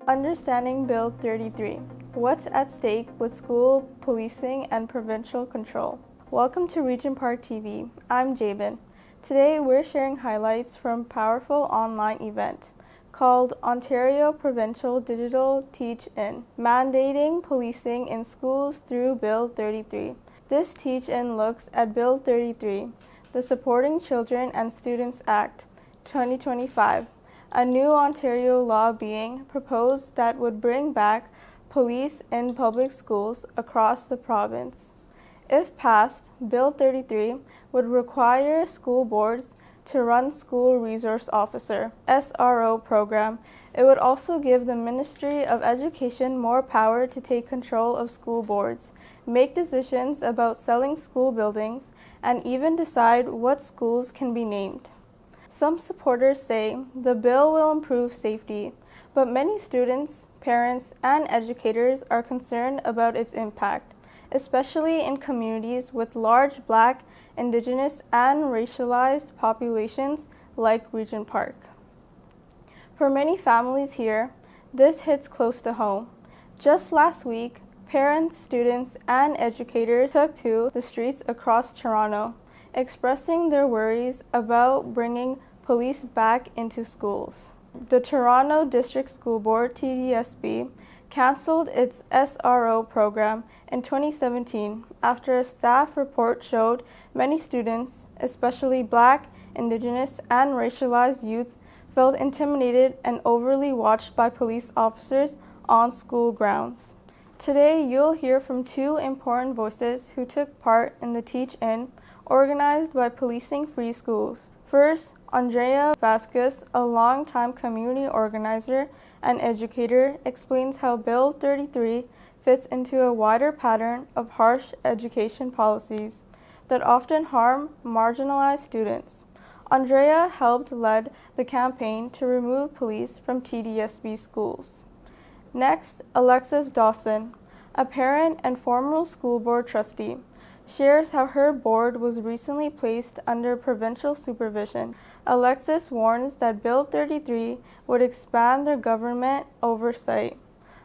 Understanding Bill 33. What's at stake with school policing and provincial control? Welcome to Regent Park TV. I'm Jabin. Today we're sharing highlights from a powerful online event called Ontario Provincial Digital Teach-In, mandating policing in schools through Bill 33. This teach-in looks at Bill 33, the Supporting Children and Students Act, 2025. A new Ontario law being proposed that would bring back police in public schools across the province. If passed, Bill 33 would require school boards to run School Resource Officer (SRO) program. It would also give the Ministry of Education more power to take control of school boards, make decisions about selling school buildings, and even decide what schools can be named. Some supporters say the bill will improve safety, but many students, parents, and educators are concerned about its impact, especially in communities with large Black, Indigenous, and racialized populations like Regent Park. For many families here, this hits close to home. Just last week, parents, students, and educators took to the streets across Toronto, expressing their worries about bringing police back into schools. The Toronto District School Board, TDSB, canceled its SRO program in 2017 after a staff report showed many students, especially Black, Indigenous, and racialized youth, felt intimidated and overly watched by police officers on school grounds. Today, you'll hear from two important voices who took part in the Teach-In, organized by Policing Free Schools. First, Andrea Vasquez, a longtime community organizer and educator, explains how Bill 33 fits into a wider pattern of harsh education policies that often harm marginalized students. Andrea helped lead the campaign to remove police from TDSB schools. Next, Alexis Dawson, a parent and former school board trustee, shares how her board was recently placed under provincial supervision. Alexis warns that Bill 33 would expand their government oversight,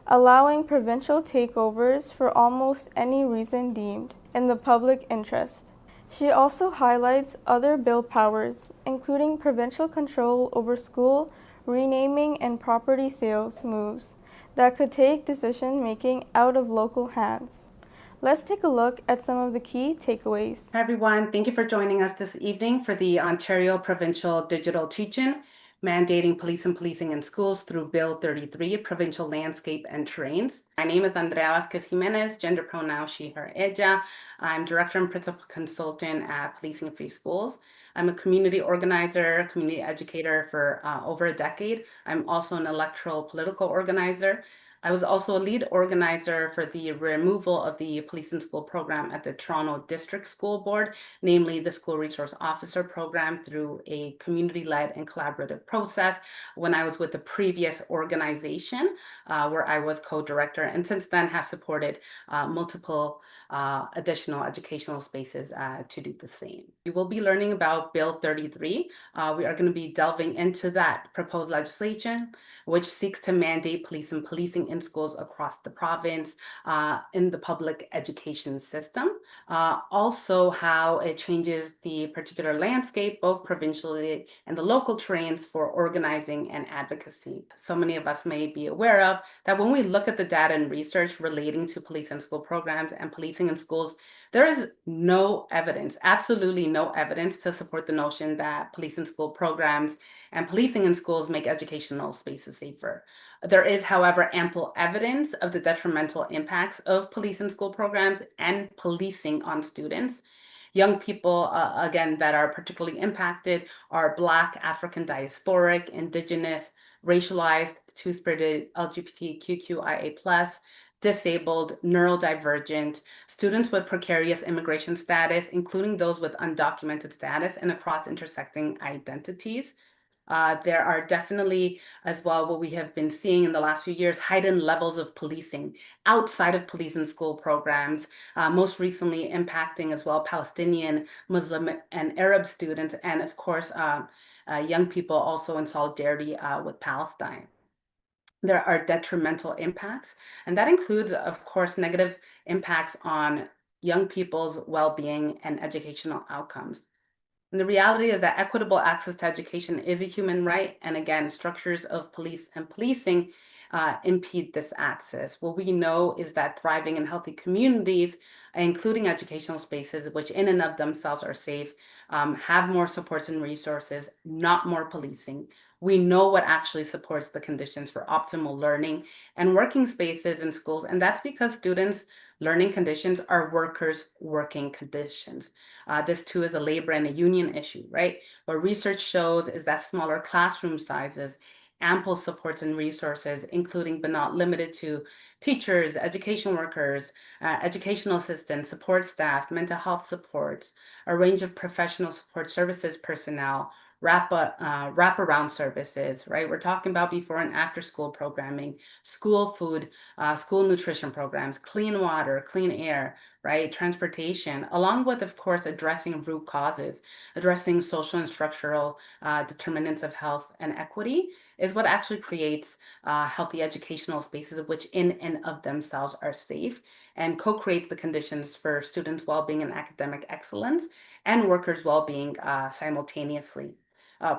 allowing provincial takeovers for almost any reason deemed in the public interest. She also highlights other bill powers, including provincial control over school renaming and property sales moves that could take decision-making out of local hands. Let's take a look at some of the key takeaways. Hi everyone, thank you for joining us this evening for the Ontario Provincial Digital Teach-In, mandating police and policing in schools through Bill 33, Provincial Landscape and Terrains. My name is Andrea Vasquez Jimenez, gender pronoun she, her, ella. I'm Director and Principal Consultant at Policing Free Schools. I'm a community organizer, community educator for over a decade. I'm also an electoral political organizer. I was also a lead organizer for the removal of the police and school program at the Toronto District School Board, namely the School Resource Officer program, through a community-led and collaborative process when I was with the previous organization where I was co-director, and since then have supported multiple additional educational spaces to do the same. We will be learning about Bill 33. We are going to be delving into that proposed legislation, which seeks to mandate police and policing in schools across the province in the public education system. Also how it changes the particular landscape, both provincially and the local terrains, for organizing and advocacy. So many of us may be aware of that when we look at the data and research relating to police and school programs and policing in schools, there is no evidence, absolutely no evidence to support the notion that police and school programs and policing in schools make educational spaces safer. There is, however, ample evidence of the detrimental impacts of police and school programs and policing on students. Young people, again, that are particularly impacted are Black, African diasporic, Indigenous, racialized, two-spirited, LGBTQIA+, disabled, neurodivergent, students with precarious immigration status, including those with undocumented status and across intersecting identities. There are definitely, as well, what we have been seeing in the last few years, heightened levels of policing outside of police and school programs, most recently impacting as well Palestinian, Muslim, and Arab students, and of course, young people also in solidarity with Palestine. there are detrimental impacts, and that includes, of course, negative impacts on young people's well-being and educational outcomes. And the reality is that equitable access to education is a human right, and again, structures of police and policing impede this access. What we know is that thriving and healthy communities, including educational spaces, which in and of themselves are safe, have more supports and resources, not more policing. We know what actually supports the conditions for optimal learning and working spaces in schools, and that's because students' learning conditions are workers' working conditions. This too is a labor and a union issue, right? What research shows is that smaller classroom sizes, ample supports and resources, including but not limited to teachers, education workers, educational assistants, support staff, mental health supports, a range of professional support services personnel, wraparound services, right? We're talking about before and after school programming, school food, school nutrition programs, clean water, clean air, right? Transportation, along with, of course, addressing root causes, addressing social and structural determinants of health and equity is what actually creates healthy educational spaces, which in and of themselves are safe and co-creates the conditions for students' well-being and academic excellence and workers' well-being simultaneously.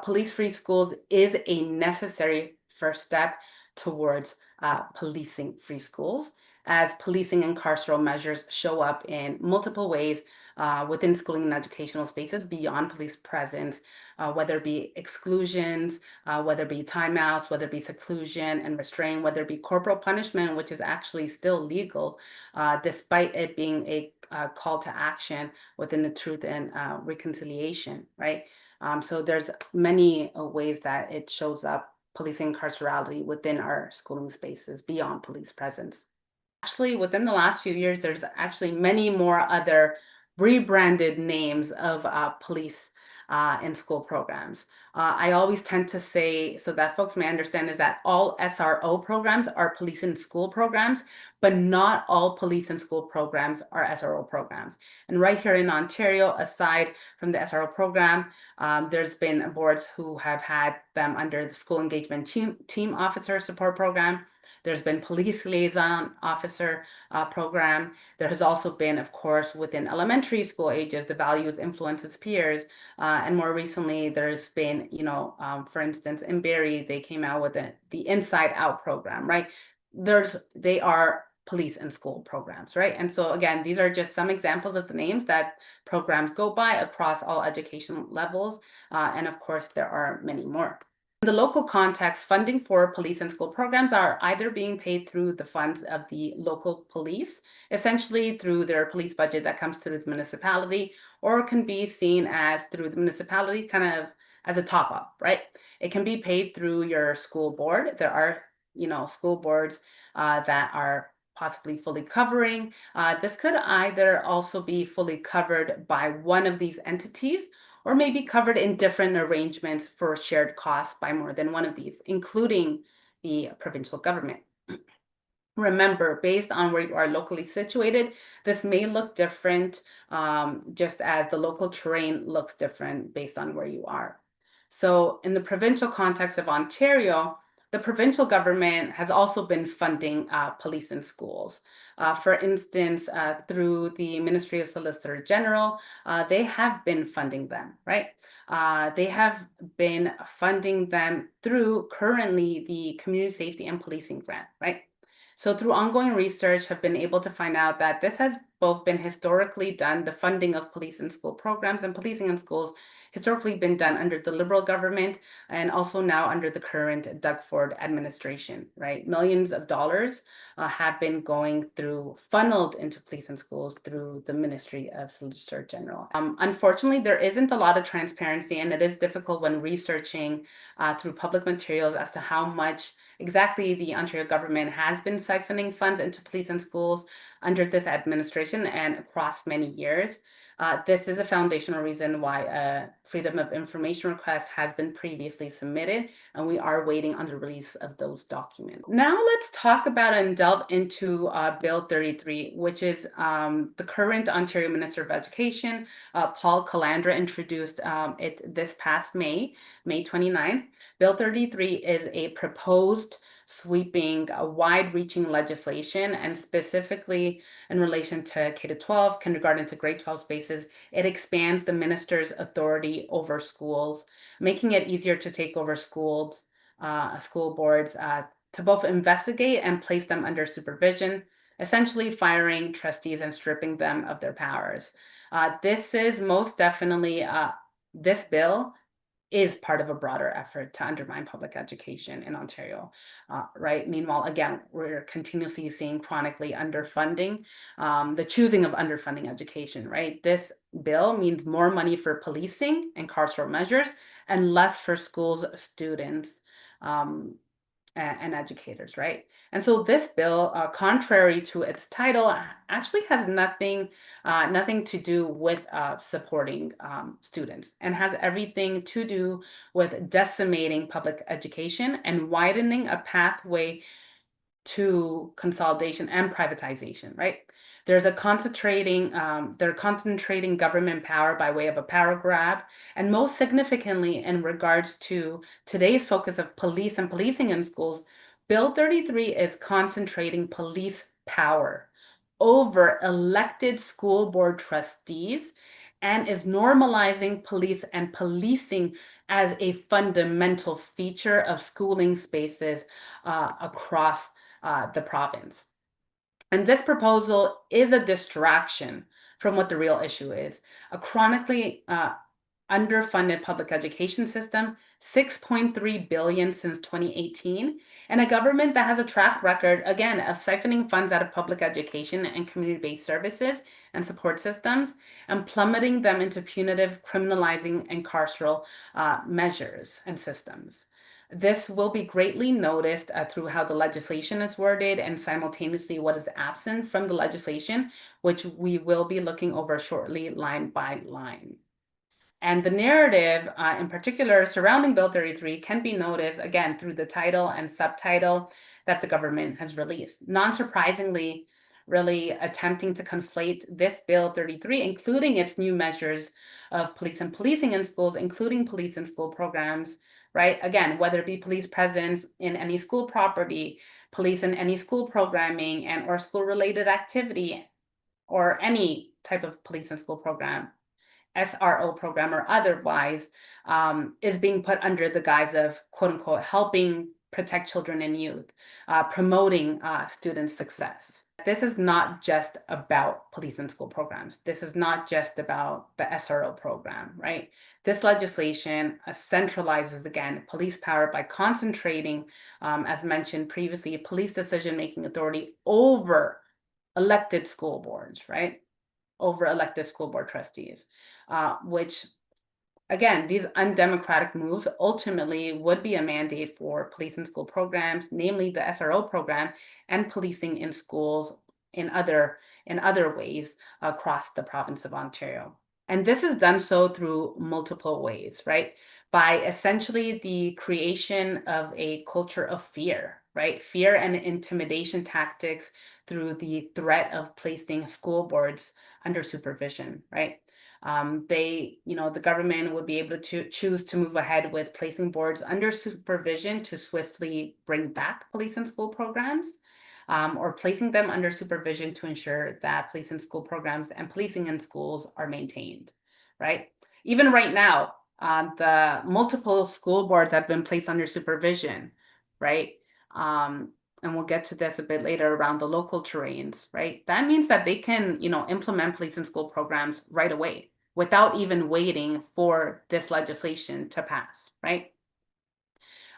Police-free schools is a necessary first step towards policing free schools, as policing and carceral measures show up in multiple ways within schooling and educational spaces beyond police presence, whether it be exclusions, whether it be timeouts, whether it be seclusion and restraint, whether it be corporal punishment, which is actually still legal, despite it being a call to action within the Truth and Reconciliation, right? So there's many ways that it shows up, policing carcerality within our schooling spaces beyond police presence. Actually, within the last few years, there's actually many more other rebranded names of police in school programs. I always tend to say, so that folks may understand, is that all SRO programs are police in school programs, but not all police in school programs are SRO programs. And right here in Ontario, aside from the SRO program, there's been boards who have had them under the School Engagement Team Officer Support Program. There's been police liaison officer program. There has also been, of course, within elementary school ages, the values influences peers. And more recently, there's been, for instance, in Barrie, they came out with the Inside Out program, right? They are police and school programs, right? And so again, these are just some examples of the names that programs go by across all education levels. And of course, there are many more. In the local context, funding for police and school programs are either being paid through the funds of the local police, essentially through their police budget that comes through the municipality, or can be seen as through the municipality kind of as a top up, right? It can be paid through your school board. There are, school boards that are possibly fully covering. This could either also be fully covered by one of these entities or may be covered in different arrangements for shared costs by more than one of these, including the provincial government. Remember, based on where you are locally situated, this may look different, just as the local terrain looks different based on where you are. So in the provincial context of Ontario, the provincial government has also been funding police and schools. For instance, through the Ministry of Solicitor General, they have been funding them, right? They have been funding them through currently the Community Safety and Policing Grant, right? So through ongoing research, have been able to find out that this has both been historically done, the funding of police and school programs and policing in schools historically been done under the Liberal government and also now under the current Doug Ford administration, right? Millions of dollars have been going through, funneled into police and schools through the Ministry of Solicitor General. Unfortunately, there isn't a lot of transparency, and it is difficult when researching through public materials as to how much exactly the Ontario government has been siphoning funds into police and schools under this administration and across many years. This is a foundational reason why a Freedom of Information request has been previously submitted, and we are waiting on the release of those documents. Now let's talk about and delve into Bill 33, which is the current Ontario Minister of Education, Paul Calandra, introduced it this past May 29. Bill 33 is a proposed sweeping, wide-reaching legislation, and specifically in relation to K-12, kindergarten to grade 12 spaces, it expands the minister's authority over schools, making it easier to take over schools, school boards, to both investigate and place them under supervision, essentially firing trustees and stripping them of their powers. This is most definitely, this bill is part of a broader effort to undermine public education in Ontario, right? Meanwhile, again, we're continuously seeing chronically underfunding, the choosing of underfunding education, right? This bill means more money for policing and carceral measures and less for schools, students, and educators, right? And so this bill, contrary to its title, actually has nothing to do with supporting students, and has everything to do with decimating public education and widening a pathway to consolidation and privatization, right? They're concentrating government power by way of a power grab, and most significantly in regards to today's focus of police and policing in schools, Bill 33 is concentrating police power over elected school board trustees and is normalizing police and policing as a fundamental feature of schooling spaces across the province. And this proposal is a distraction from what the real issue is: a chronically underfunded public education system, 6.3 billion since 2018, and a government that has a track record, again, of siphoning funds out of public education and community-based services and support systems and plummeting them into punitive, criminalizing, and carceral measures and systems. This will be greatly noticed through how the legislation is worded and simultaneously what is absent from the legislation, which we will be looking over shortly line by line. And the narrative, in particular, surrounding Bill 33 can be noticed, again, through the title and subtitle that the government has released. Non-surprisingly, really attempting to conflate this Bill 33, including its new measures of police and policing in schools, including police and school programs, right? Again, whether it be police presence in any school property, police in any school programming and or school-related activity, or any type of police and school program, SRO program or otherwise, is being put under the guise of, quote unquote, helping protect children and youth, promoting student success. This is not just about police and school programs. This is not just about the SRO program, right? This legislation centralizes, again, police power by concentrating, as mentioned previously, police decision-making authority over elected school boards, right? Over elected school board trustees, which, again, these undemocratic moves ultimately would be a mandate for police and school programs, namely the SRO program, and policing in schools in other ways across the province of Ontario. And this is done so through multiple ways, right? By essentially the creation of a culture of fear, right? Fear and intimidation tactics through the threat of placing school boards under supervision, right? The government would be able to choose to move ahead with placing boards under supervision to swiftly bring back police and school programs, or placing them under supervision to ensure that police and school programs and policing in schools are maintained, right? Even right now, the multiple school boards have been placed under supervision, right? And we'll get to this a bit later around the local terrains, right? That means that they can, implement police and school programs right away without even waiting for this legislation to pass, right?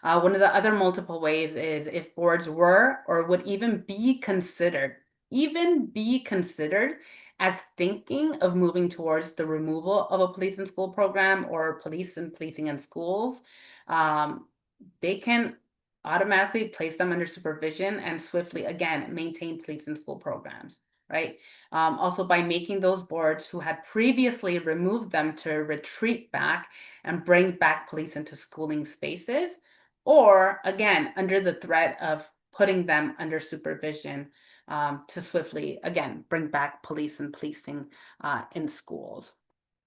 One of the other multiple ways is if boards were or would even be considered as thinking of moving towards the removal of a police and school program or police and policing in schools, they can automatically place them under supervision and swiftly, again, maintain police and school programs, right? Also, by making those boards who had previously removed them to retreat back and bring back police into schooling spaces, or again, under the threat of putting them under supervision to swiftly, again, bring back police and policing in schools.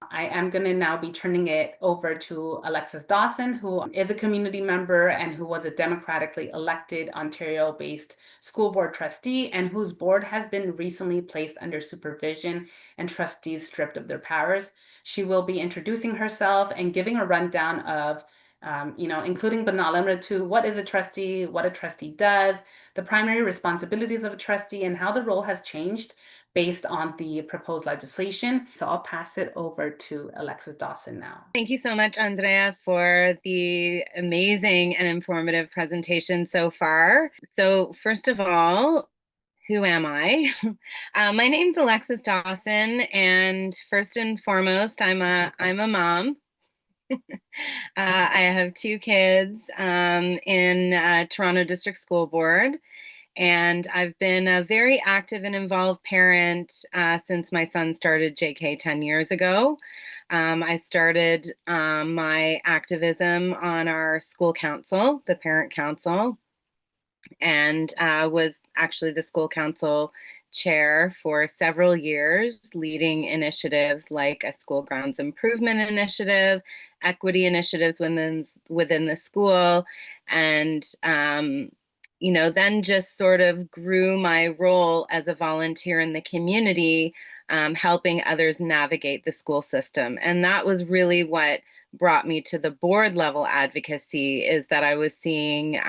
I am going to now be turning it over to Alexis Dawson, who is a community member and who was a democratically elected Ontario-based school board trustee and whose board has been recently placed under supervision and trustees stripped of their powers. She will be introducing herself and giving a rundown of including but not limited to what is a trustee, what a trustee does, the primary responsibilities of a trustee, and how the role has changed based on the proposed legislation. So I'll pass it over to Alexis Dawson now. Thank you so much, Andrea, for the amazing and informative presentation so far. So first of all, who am I? My name's Alexis Dawson, and first and foremost, I'm a mom. I have two kids in Toronto District School Board. And I've been a very active and involved parent since my son started JK 10 years ago. I started my activism on our school council, the parent council, and was actually the school council chair for several years, leading initiatives like a school grounds improvement initiative, equity initiatives within the school, and then just sort of grew my role as a volunteer in the community, helping others navigate the school system. And that was really what brought me to the board level advocacy, is that I was seeing,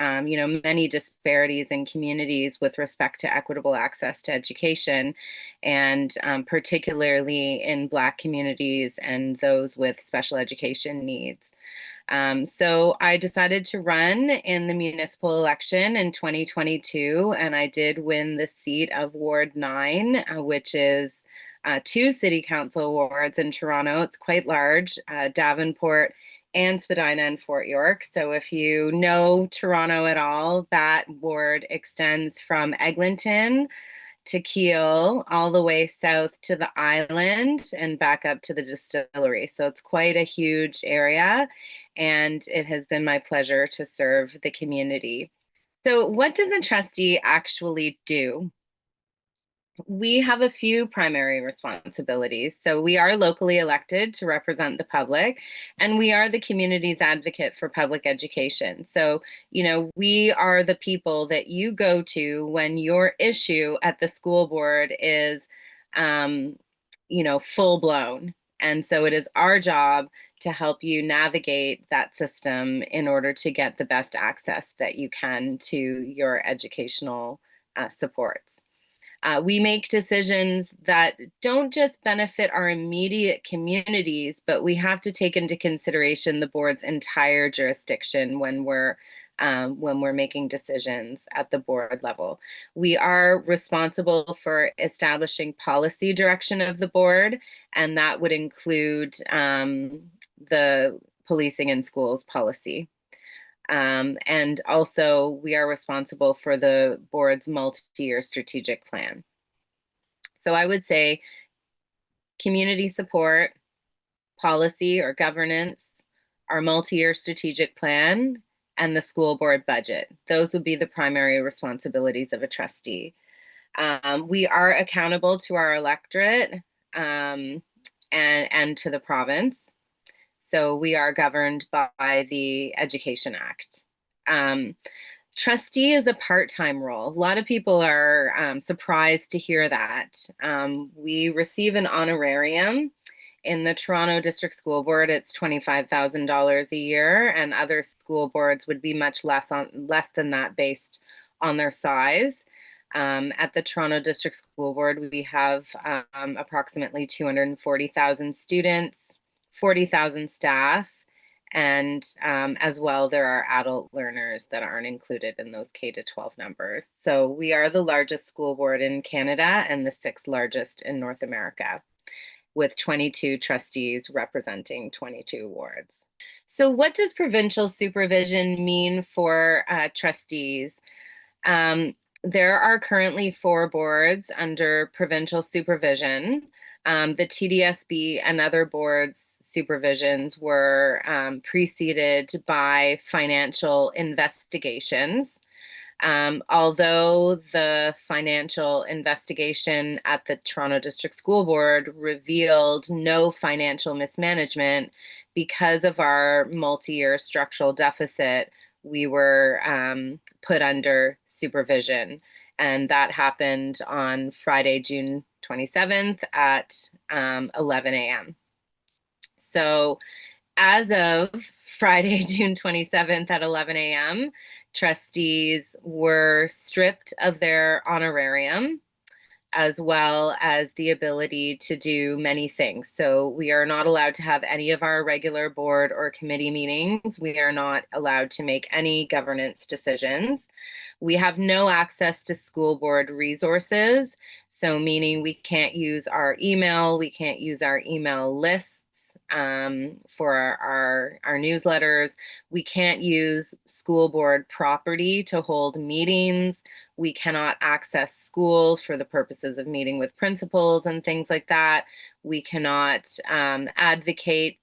many disparities in communities with respect to equitable access to education, and particularly in Black communities and those with special education needs. So I decided to run in the municipal election in 2022, and I did win the seat of Ward 9, which is two city council wards in Toronto. It's quite large, Davenport and Spadina and Fort York. So if you know Toronto at all, that ward extends from Eglinton to Keele, all the way south to the island and back up to the distillery. So it's quite a huge area, and it has been my pleasure to serve the community. So what does a trustee actually do? We have a few primary responsibilities. So we are locally elected to represent the public, and we are the community's advocate for public education. So, we are the people that you go to when your issue at the school board is, full blown. And so it is our job to help you navigate that system in order to get the best access that you can to your educational supports. We make decisions that don't just benefit our immediate communities, but we have to take into consideration the board's entire jurisdiction when we're making decisions at the board level. We are responsible for establishing policy direction of the board, and that would include the policing in schools policy. And also, we are responsible for the board's multi-year strategic plan. So I would say community support, policy or governance, our multi-year strategic plan, and the school board budget. Those would be the primary responsibilities of a trustee. We are accountable to our electorate and to the province. So we are governed by the Education Act. Trustee is a part-time role. A lot of people are surprised to hear that. We receive an honorarium. In the Toronto District School Board, it's $25,000 a year, and other school boards would be much less than that based on their size. At the Toronto District School Board, we have approximately 240,000 students, 40,000 staff, and as well, there are adult learners that aren't included in those K-12 numbers. So we are the largest school board in Canada and the 6th largest in North America, with 22 trustees representing 22 wards. So what does provincial supervision mean for trustees? There are currently 4 boards under provincial supervision. The TDSB and other boards' supervisions were preceded by financial investigations. Although the financial investigation at the Toronto District School Board revealed no financial mismanagement, because of our multi-year structural deficit, we were put under supervision. And that happened on Friday, June 27th at 11 a.m. So as of Friday, June 27th at 11 a.m., trustees were stripped of their honorarium, as well as the ability to do many things. So we are not allowed to have any of our regular board or committee meetings. We are not allowed to make any governance decisions. We have no access to school board resources. So meaning we can't use our email, we can't use our email lists for our newsletters. We can't use school board property to hold meetings. We cannot access schools for the purposes of meeting with principals and things like that. We cannot advocate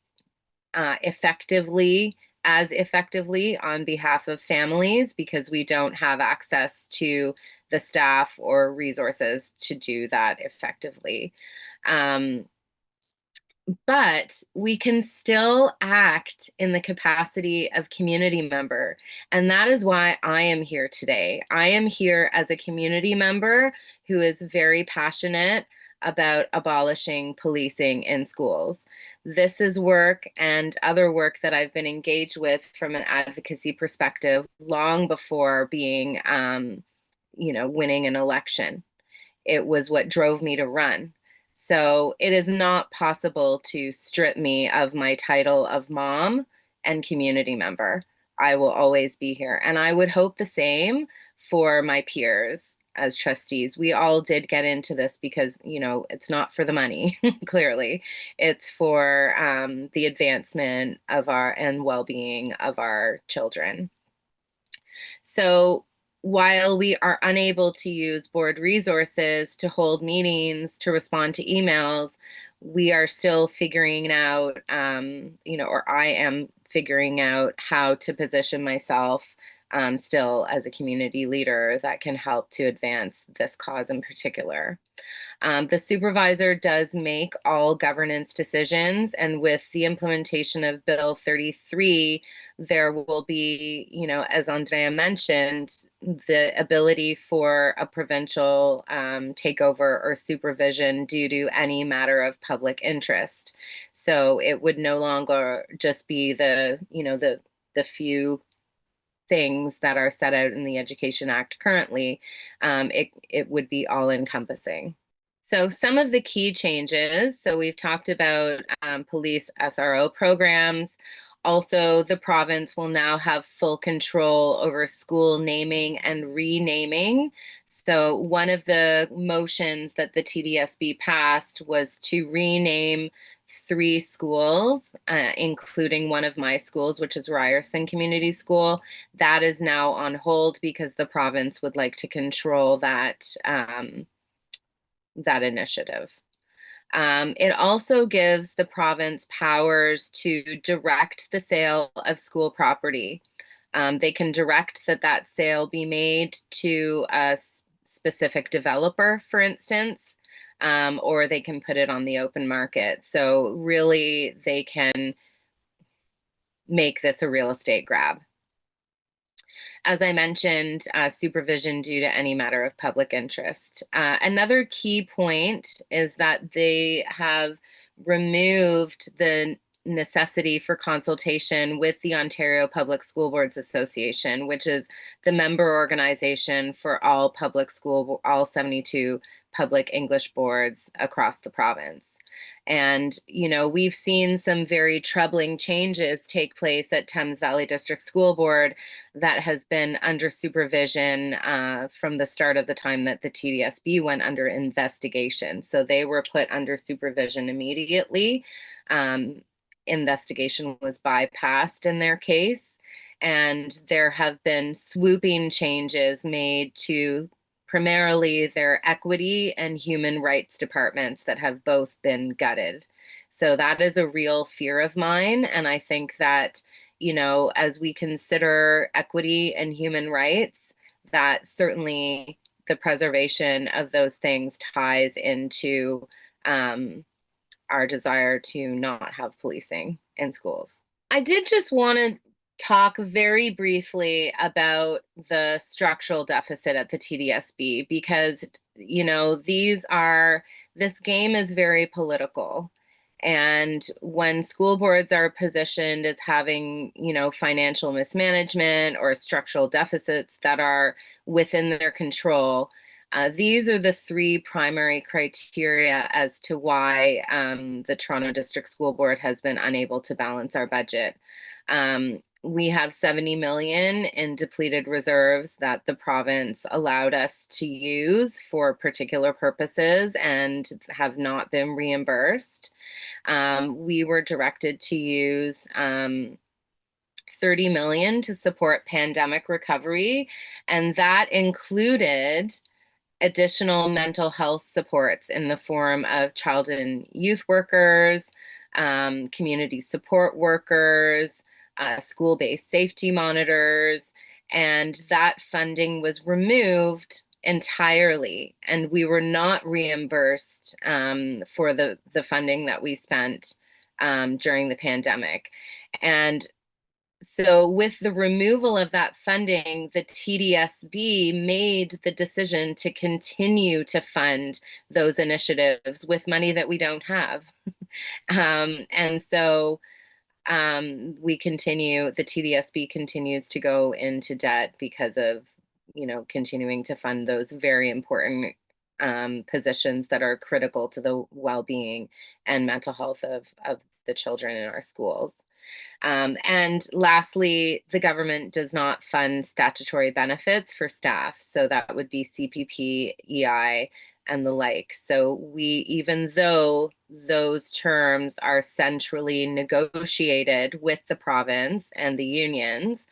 effectively on behalf of families because we don't have access to the staff or resources to do that effectively. But we can still act in the capacity of community member. And that is why I am here today. I am here as a community member who is very passionate about abolishing policing in schools. This is work and other work that I've been engaged with from an advocacy perspective long before being, winning an election. It was what drove me to run. So it is not possible to strip me of my title of mom and community member. I will always be here. And I would hope the same for my peers as trustees. We all did get into this because, it's not for the money, clearly. It's for the advancement of and well-being of our children. So while we are unable to use board resources to hold meetings, to respond to emails, we are still figuring out, or I am figuring out how to position myself still as a community leader that can help to advance this cause in particular. The supervisor does make all governance decisions, and with the implementation of Bill 33, there will be, as Andrea mentioned, the ability for a provincial takeover or supervision due to any matter of public interest. So it would no longer just be the few things that are set out in the Education Act currently. It would be all encompassing. So some of the key changes, so we've talked about police SRO programs. Also, the province will now have full control over school naming and renaming. So one of the motions that the TDSB passed was to rename 3 schools, including one of my schools, which is Ryerson Community School. That is now on hold because the province would like to control that initiative. It also gives the province powers to direct the sale of school property. They can direct that sale be made to a specific developer, for instance, or they can put it on the open market. So really, they can make this a real estate grab. As I mentioned, supervision due to any matter of public interest. Another key point is that they have removed the necessity for consultation with the Ontario Public School Boards Association, which is the member organization for all 72 public English boards across the province. And, we've seen some very troubling changes take place at Thames Valley District School Board that has been under supervision from the start of the time that the TDSB went under investigation. So they were put under supervision immediately. Investigation was bypassed in their case, and there have been swooping changes made to primarily their equity and human rights departments that have both been gutted. So that is a real fear of mine. And I think that, as we consider equity and human rights, that certainly the preservation of those things ties into our desire to not have policing in schools. I did just want to talk very briefly about the structural deficit at the TDSB because, you know, this game is very political. And when school boards are positioned as having, you know, financial mismanagement or structural deficits that are within their control, these are the three primary criteria as to why the Toronto District School Board has been unable to balance our budget. We have 70 million in depleted reserves that the province allowed us to use for particular purposes and have not been reimbursed. We were directed to use 30 million to support pandemic recovery, and that included additional mental health supports in the form of child and youth workers, community support workers, school-based safety monitors, and that funding was removed entirely, and we were not reimbursed for the funding that we spent during the pandemic. And so with the removal of that funding, the TDSB made the decision to continue to fund those initiatives with money that we don't have. And so the TDSB continues to go into debt because of, you know, continuing to fund those very important positions that are critical to the well-being and mental health of the children in our schools. And lastly, the government does not fund statutory benefits for staff. So that would be CPP, EI, and the like. So even though those terms are centrally negotiated with the province and the unions,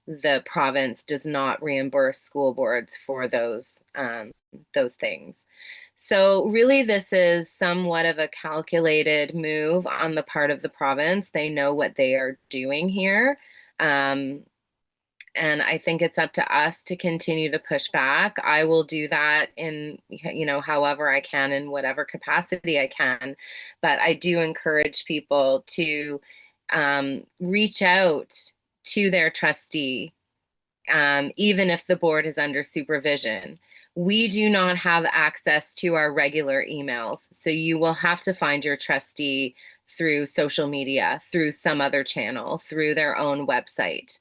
the province does not reimburse school boards for those things. So really, this is somewhat of a calculated move on the part of the province. They know what they are doing here. And I think it's up to us to continue to push back. I will do that in, you know, however I can, in whatever capacity I can. But I do encourage people to reach out to their trustee, even if the board is under supervision. We do not have access to our regular emails, so you will have to find your trustee through social media, through some other channel, through their own website.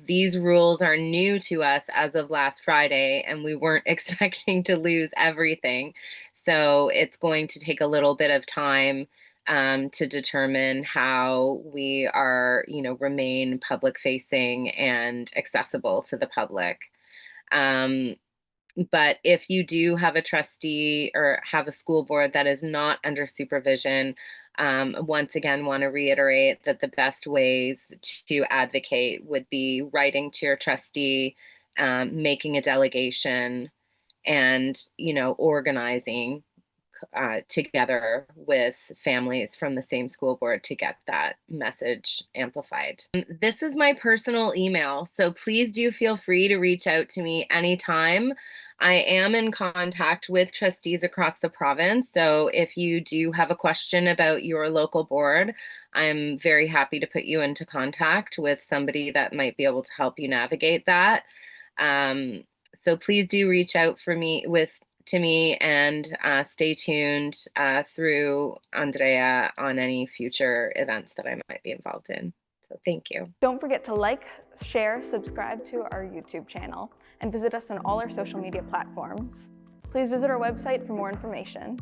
These rules are new to us as of last Friday, and we weren't expecting to lose everything. So it's going to take a little bit of time to determine how we are, you know, remain public facing and accessible to the public. But if you do have a trustee or have a school board that is not under supervision, once again, want to reiterate that the best ways to advocate would be writing to your trustee, making a delegation, and, you know, organizing together with families from the same school board to get that message amplified. This is my personal email, so please do feel free to reach out to me anytime. I am in contact with trustees across the province, so if you do have a question about your local board, I'm very happy to put you into contact with somebody that might be able to help you navigate that. So please do reach out to me and stay tuned through Andrea on any future events that I might be involved in. So thank you. Don't forget to like, share, subscribe to our YouTube channel, and visit us on all our social media platforms. Please visit our website for more information.